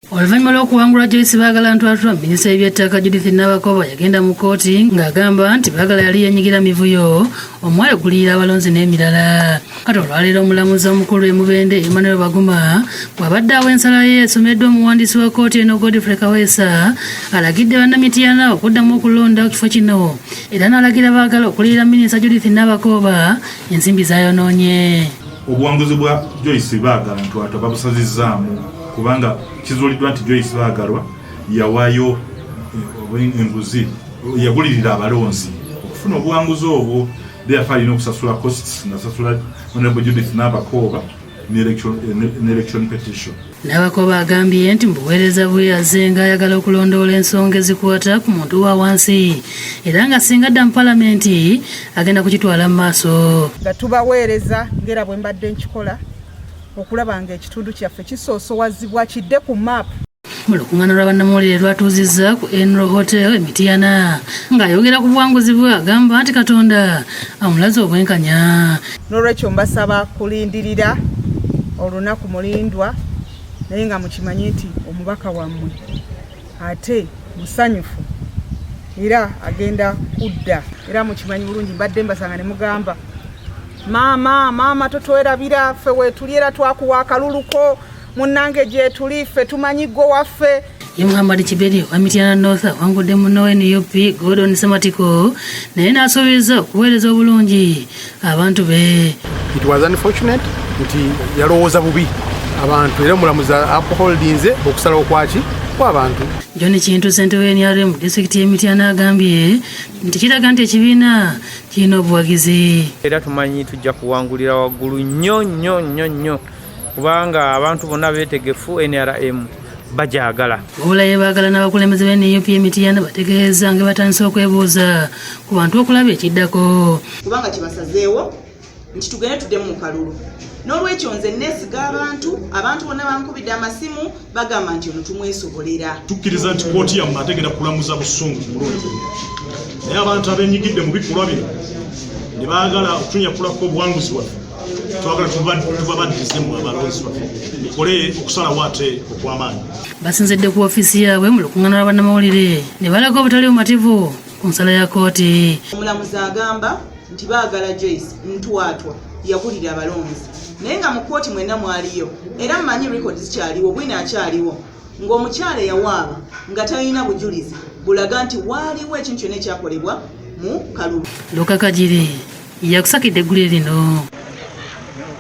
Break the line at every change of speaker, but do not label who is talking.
Oluvannyuma lw'okuwangula Joyce Baagala ntwatula minisita w'ebyettaka Judith Nabakooba yagenda mu kkooti ng'agamba nti Baagala yali yenyigira mivuyo omuwala ogulirira abalonzi n'emirala. Kati olwaleero omulamuzi omukulu Mubende Emmanuel Baguma bw'abadde awa ensala ye esomeddwa omuwandiisi wa kkooti eno Godfrey Kaweesa alagidde bannamitiana okuddamu okulonda ku kifo kino era n'alagira Baagala okulirira minisita Judith Nabakooba ensimbi z'ayonoonye.
Obuwanguzi bwa Joyce Baagala ntwatula babusazizzaamu kubanga kizuuliddwa nti Joyce Baagala yawaayo enguzi yagulirira abalonzi okufuna obuwanguzi obwo therefore alina okusasula costs nasasula Honorable Judith Nabakooba ne election petition.
Nabakooba agambye nti mbuweereza bweyaze ng'ayagala okulondoola ensonga ezikwata ku muntu wa wansi era nga singa dda mu palamenti agenda kukitwala mu maaso.
Nga tubaweereza ngera bwe mbadde nkikola okulaba ng'ekitundu kyaffe kisoosowazibwa kidde ku maapu.
Mu lukuŋŋaana lwa bannamawulire lwatuuzizza ku Enro Hotel Emitiana ng'ayogera ku buwanguzi bwe agamba nti Katonda amulaze obwenkanya.
N'olwekyo mbasaba kulindirira olunaku mulindwa naye nga mukimanyi nti omubaka wammwe ate musanyufu era agenda kudda era mukimanyi bulungi mbadde mbasanga ne mugamba maama totwerabira ffe weetuli era twakuwa akaluluko munnange gye tuli ffe tumanyi gwe waffe.
Ye Muhammad Kiberi wa Mitiana North awangudde munno NUP Gordon Sematiko naye n'asuubiza okuweereza obulungi abantu be.
It was unfortunate nti yalowooza bubi abantu era omulamuzi apoholdinze okusalawo kwaki kw'abantu.
John Kintu ssentebe w'NRM mu disitulikiti y'Emitiana agambye nti kiraga nti ekibiina kirina obuwagizi.
Era tumanyi tujja kuwangulira waggulu nnyo kubanga abantu bonna beetegefu NRM bajagala.
Wabula ye Baagala n'abakulembeze b'NUP Emitiana bategeeza nga batandise okwebuuza ku bantu okulaba ekiddako.
Kubanga kibasazeewo nti tugende tuddemu mu kalulu. N'olwekyo nze neesiga abantu bonna bankubidde amasimu bagamba nti ono tumwesobolera.
Tukkiriza nti kkooti yammwe ategenda kulamuza busungu bulungi. Naye abantu abeenyigidde mu bikolwa bino ne baagala otunyakulako obuwanguzi bwaffe twagala tubabaddize mu abalonzi baffe mukole okusalawo ate okw'amaanyi.
Basinzidde ku ofiisi yaabwe mu lukuŋŋaana lwa bannamawulire ne balaga obutali bumativu ku nsala ya kkooti.
Omulamuzi agamba nti Baagala Joyce ntwatwa yagulira abalonzi naye nga mu kkooti mwenna mwaliyo era mmanyi records zikyaliwo bwina akyaliwo ng'omukyala yawaaba nga talina bujulizi bulaga nti waaliwo ekintu kyonna ekyakolebwa mu kalulu.
Luka Kajiri yakusakidde eggulire lino.